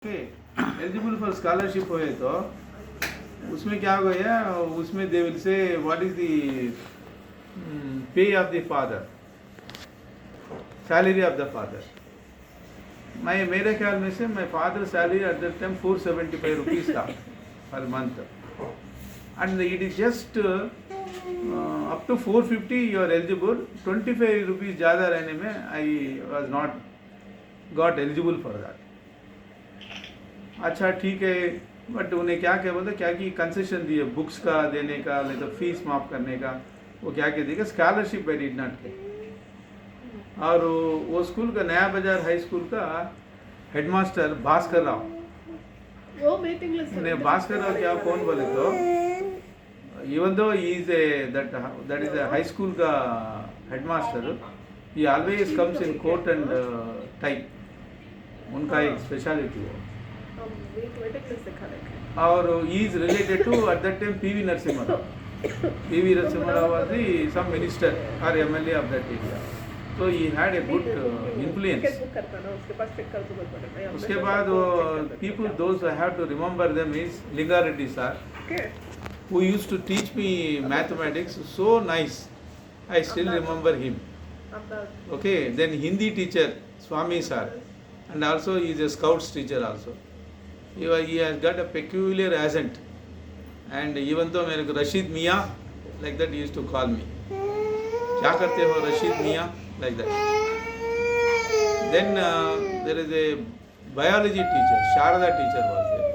Eligible for scholarship हुए तो उसमें क्या हो गया, उसमें they will say what is the pay of the father, salary of the father. मैं मेरे ख्याल में से my father salary at that time 475 rupees था per month, and it is just up to 450 you are eligible. 25 rupees ज़्यादा रहने में I was not got eligible for that. अच्छा ठीक है, बट उन्हें क्या क्या बोलते क्या कि कंसेशन दिए बुक्स का देने का, नहीं तो फीस माफ़ करने का, वो क्या क्या देगा स्कॉलरशिप आई डिड नॉट के। और वो स्कूल का नया बाजार हाई स्कूल का हेडमास्टर भास्कर राव, वो वेटिंग लिस्ट उन्हें भास्कर राव क्या कौन बोले तो इवन दो is a that is a high school का headmaster, he always comes in coat and tie, उनका एक स्पेशलिटी है। वेटिंग लिस्ट दिखा रखे और he is related to at that time PV Narasimha Rao. PV Narasimha Rao was some minister or MLA of that area. So he had a good influence. Book करता ना उसके पास check कर तो बोल पड़ेगा। उसके बाद वो people those I have to remember them is Linga Reddy sir, Okay. who used to teach me mathematics so nice. I still remember him. Okay, then Hindi teacher Swami sir, and also he is a scouts teacher also. He has got a peculiar accent, and even though मेरे को रशीद मियाँ like that he used to call me, क्या करते हो रशीद मियाँ like that. Then there is a biology teacher, Sharada teacher was there.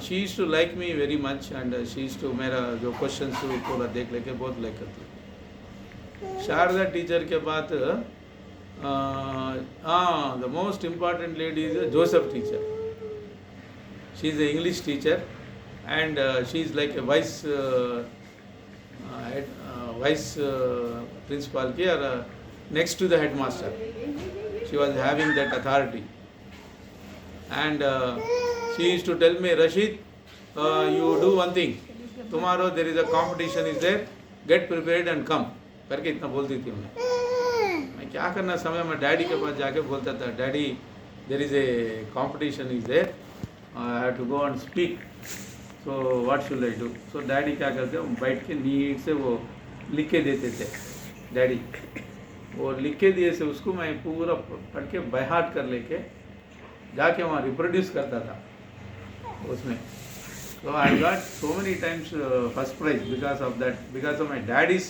She used to like me very much, and she used to मेरा जो questions पूरा देख लेके बहुत like करती। शारदा टीचर के बाद the most important lady is a Joseph teacher. She is an English teacher, and she is like a vice principal here, next to the headmaster. She was having that authority, and she used to tell me, Rashid, you do one thing. Tomorrow there is a competition is there. Get prepared and come. करके इतना बोलती थी उन्हें। मैं क्या करना समय में डैडी के पास जाके बोलता था, daddy there is a competition is there, I have to go and speak, so what should I do. So daddy क्या करते हैं, बैठ के नीट से वो लिख के देते थे डैडी, वो लिख के दिए से उसको मैं पूरा पढ़ के बाय हार्ट कर लेके जाके वहाँ रिप्रोड्यूस करता था उसमें। So I got so many times first prize because of that, because of my daddy's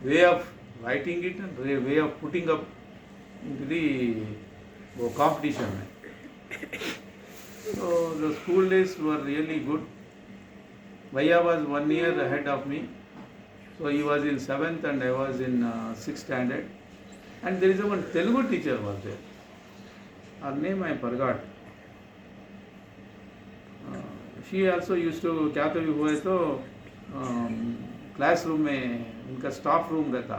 way of writing it and way of putting up into the competition. So the school days were really good. Bhaiya was 1 year ahead of me, so he was in 7th and I was in 6th standard. And there is one Telugu teacher was there. Her name I forgot. She also use to, क्या तो भी हुए तो class room में उनका staff room रहता,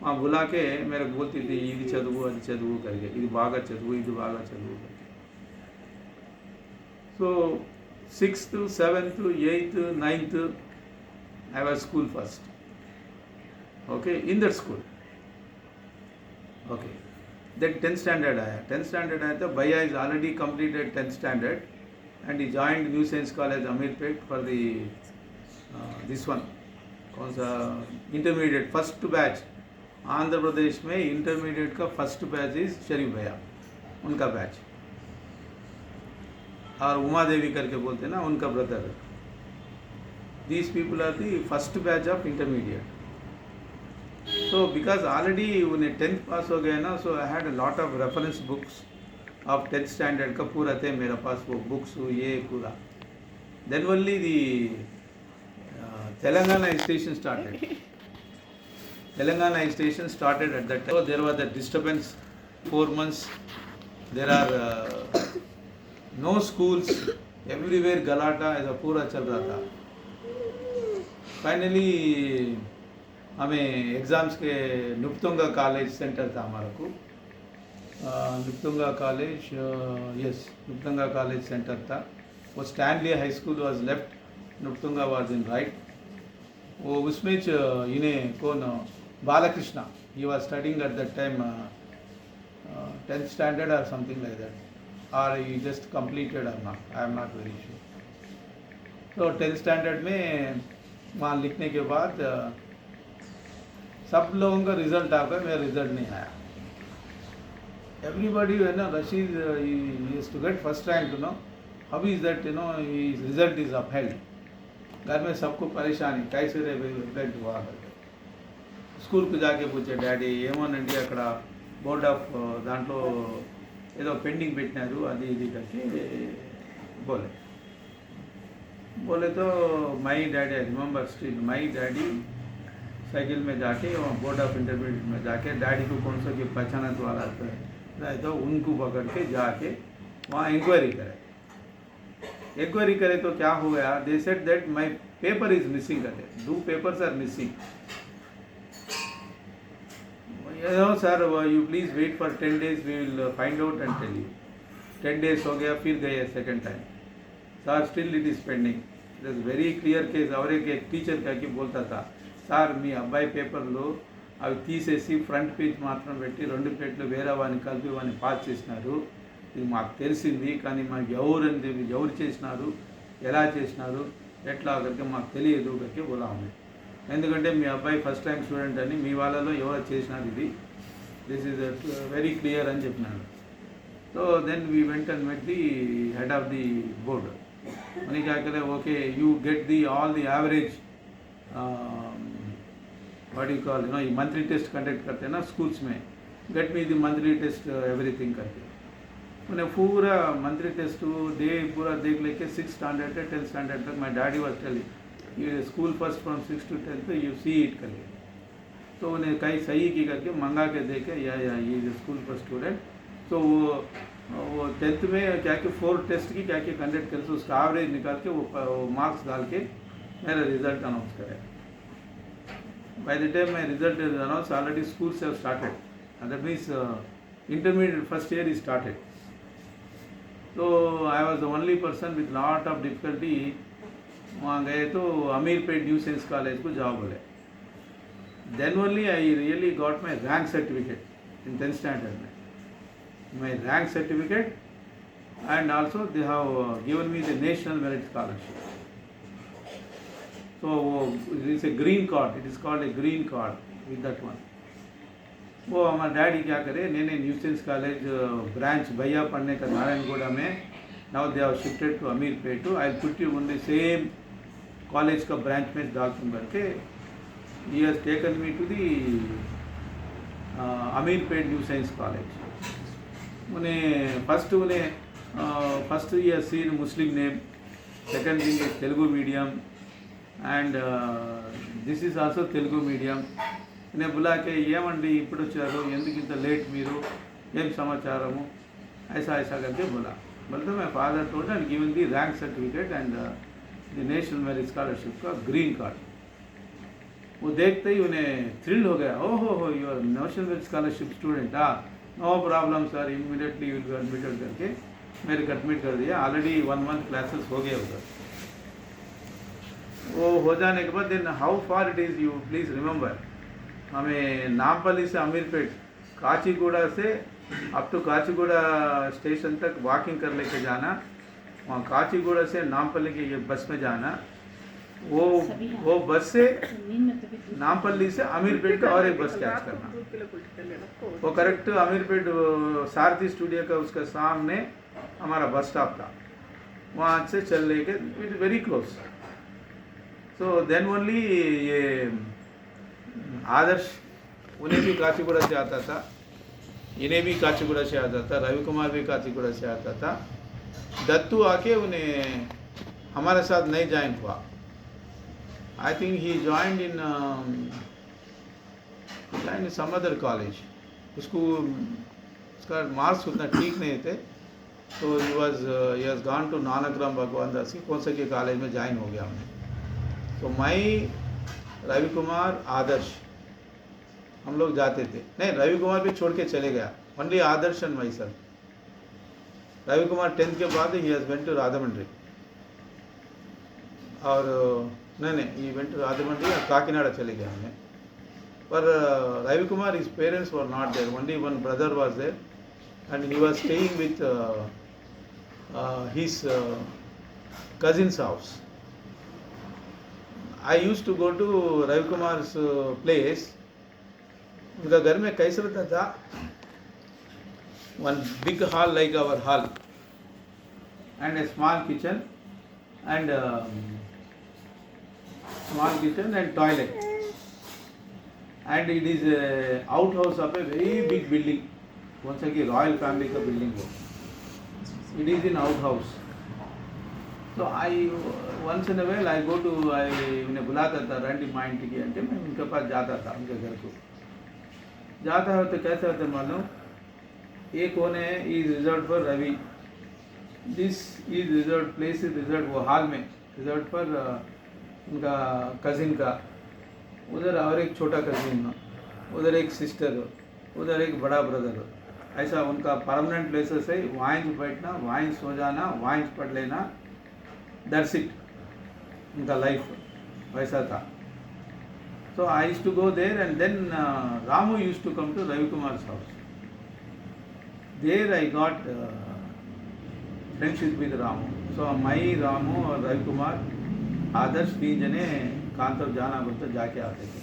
वहाँ बुला के मेरे को बोलती थी ఇది చదువు అది చదువు करके, ఇది బాగా చదువు ఇది బాగా చదువు करके. So 6th 7th 8th 9th I was school first. Okay, in that school. Okay, then 10th standard आया, 10th standard आया तो भैया is already completed 10th standard, and he joined New Science College Amirpet for the this one कौन सा intermediate first batch. Andhra Pradesh में intermediate का first batch is शरीफ भैया, उनका बैच, और उमा देवी करके बोलते हैं ना उनका brother. These people are the first batch of intermediate. So because already उन्हें 10th पास हो गए ना, so I had a lot of reference books of 10th standard का पूरा थे मेरे पास वो बुक्स ये पूरा। Then only the Telangana station started. Telangana station started at that time. So there was a disturbance, 4 months. There are no schools, everywhere गलाटा ऐसा पूरा चल रहा था। Finally हमें एग्ज़ाम्स के नुपतुंगा कॉलेज सेंटर था हमारा को, Nrupatunga college, yes Nrupatunga college centre था। वो Stanley high school was left, Nrupatunga was in right. वो उसमें इन्हें कौन Balakrishna, he was studying at that time 10th standard or something like that. or he just completed or not, I am not very sure. तो 10th standard में वहाँ लिखने के बाद सब लोगों का रिजल्ट आ गया, मेरा रिजल्ट नहीं आया. Everybody, you know, Rashid, he used to get first rank, you know. How is that, you know, his result is upheld. घर में सबको परेशानी कैसे रे रिजल्ट हुआ करके స్కూల్ కు जाके पूछे డాడీ ఏమోనండి అక్కడ బోర్డ్ ఆఫ్ దాంట్లో ఏదో పెండింగ్ పెట్టినారు అది ఇది करके बोले बोले तो my daddy I remember still my daddy cycle में जाके वहाँ बोर्ड ऑफ इंटरमीडिएट में जाके डैडी को कौन सा की पहचाना वाला तो उनको पकड़ के जाके वहाँ इंक्वायरी करे. इंक्वायरी करे तो क्या हो गया, they said that my paper is missing करते, 2 papers are missing. Sir you please wait for 10 days, we will find out and tell you. 10 days हो गया, फिर गए second time, sir still it is pending. It is very clear case. और एक teacher क्या कि बोलता था, సార్ మీ అబ్బాయి పేపర్లో అవి తీసేసి ఫ్రంట్ పేజ్ మాత్రం పెట్టి 2 పేజీలు వేరే వాడిని కలిపి వాడిని పాస్ చేసినారు, ఇది మాకు తెలిసింది, కానీ మాకు ఎవరు చేసినారు, ఎలా చేసినారు, ఎట్లా కనుక మాకు తెలియదు కనుక బోలాము. ఎందుకంటే మీ అబ్బాయి ఫస్ట్ టైం స్టూడెంట్ అని మీ వాళ్ళలో ఎవరు చేసినారు, ఇది దిస్ ఈజ్ వెరీ క్లియర్ అని చెప్పినాడు. So then we went and met the head of the board. उन्हें क्या करे, okay you get the all the average what you call, you know, ये मंथली टेस्ट कंडक्ट करते हैं ना स्कूल्स में, get me the monthly test everything करके. उन्हें पूरा मंथली टेस्ट डे पूरा देख लेके 6th standard से 10th standard तक माई डैडी वॉज टेलिंग ये school first from 6th to 10th you see it करके. तो उन्हें कहीं सही की करके मंगा के देखे या ये स्कूल फर्स्ट स्टूडेंट. तो वो 10th में क्या कि 4 टेस्ट की क्या कि कंडक्ट करके उसका एवरेज निकाल के वो मार्क्स डाल के मेरा रिजल्ट अनाउंस करे. By the time my result is announced, already schools have started, and that means intermediate first year is started. So I was the only person with lot of difficulty. वहाँ गए तो Ameerpet new science college को जाओ बोले. Then only I really got my rank certificate in 10th standard में. My rank certificate, and also they have given me the national merit scholarship. So it is a green card, it is called a green card with that one. वो हमारे daddy क्या करे, नैने new science college branch भैया पढ़ने का नारायणगौड़ा में, now they have shifted to Ameerpet. I will put you on the same college का ब्रांच में डालूं करके he has taken me to the Ameerpet new science college. उन्हें first he has seen Muslim name, second thing is Telugu medium, and this is also Telugu medium. నేను బులా के ఏమండి ఇప్పుడు వచ్చారు, ఎందుకు ఇంత లేట్, మీరు ఏం సమాచారము, ऐसा ऐसा करके बोला. बोलते मैं father told and given the rank certificate and the national merit scholarship का ग्रीन कार्ड. वो देखते ही उन्हें थ्रिल हो गया, ओहो हो you're national merit scholarship student, no problem sir, immediately will be admitted करके मेरे को एडमिट कर दिया. ऑलरेडी 1 month क्लासेस हो गए उधर. वो हो जाने के बाद then how far it is, you please remember, हमें नामपल्ली से अमीरपेट, काचीगुड़ा से अप टू काचीगुड़ा स्टेशन तक वॉकिंग कर लेके जाना, वहाँ काचीगुड़ा से नामपल्ली के ये बस में जाना. वो बस से नामपल्ली से अमीरपेट का और एक बस कैच करना. वो करेक्ट अमीरपेट सारथी स्टूडियो का उसका सामने हमारा बस स्टॉप था, वहाँ से चल लेके इट वेरी क्लोज. तो देन ओनली ये आदर्श, उन्हें भी काचीगुड़ा से आता था, इन्हें भी काचीगुड़ा से आता था, रवि कुमार भी काचीगुड़ा से आता था. दत्तू आके उन्हें हमारे साथ नहीं ज्वाइन हुआ. I think he joined in some other college. उसका मार्क्स उतना ठीक नहीं थे, तो he has gone to Nanakram Bhagwan Das की कौन सा के कॉलेज में ज्वाइन हो गया हमने. तो मई, रवि कुमार, आदर्श हम लोग जाते थे. नहीं, रवि कुमार भी छोड़ के चले गया, only Adarsh and myself. Ravi Kumar 10th के बाद he has went to Rajahmundry, और नहीं ही वेंट टू राजमंड्री और काकीनाडा चले गए हमने. पर Ravi Kumar, his parents were not there, only one brother was there and he was staying with his cousin's house. I used to go to Ravi Kumar's place. उनका घर में कैसे रहता था? One big hall like our hall, and a small kitchen, and toilet, and it is a outhouse of a very big building. Once again, royal family का building हो. It is in outhouse. So I once in a while I go to उन्हें बुलाता था रंडी mind की अंटे मैं उनके पास जाता था उनके घर को जाता है तो कैसे होते मालूम एक कोने is reserve for Ravi this is reserve place is reserve वो हॉल में रिजर्व फॉर उनका कजिन का उधर और एक छोटा कजिन उधर एक सिस्टर उधर एक बड़ा ब्रदर ऐसा उनका परमानेंट प्लेसेस है वहाँ बैठना वहाँ सो जाना वहाँ पढ़ लेना दैट्स इट उनका लाइफ वैसा था. So I used to go there and then Ramu used to come to Ravi Kumar's house. There I got friendship with Ramu. So my Ramu और Ravi Kumar आदर्श 3 जने कांतव जाना बोलते जाके आते थे.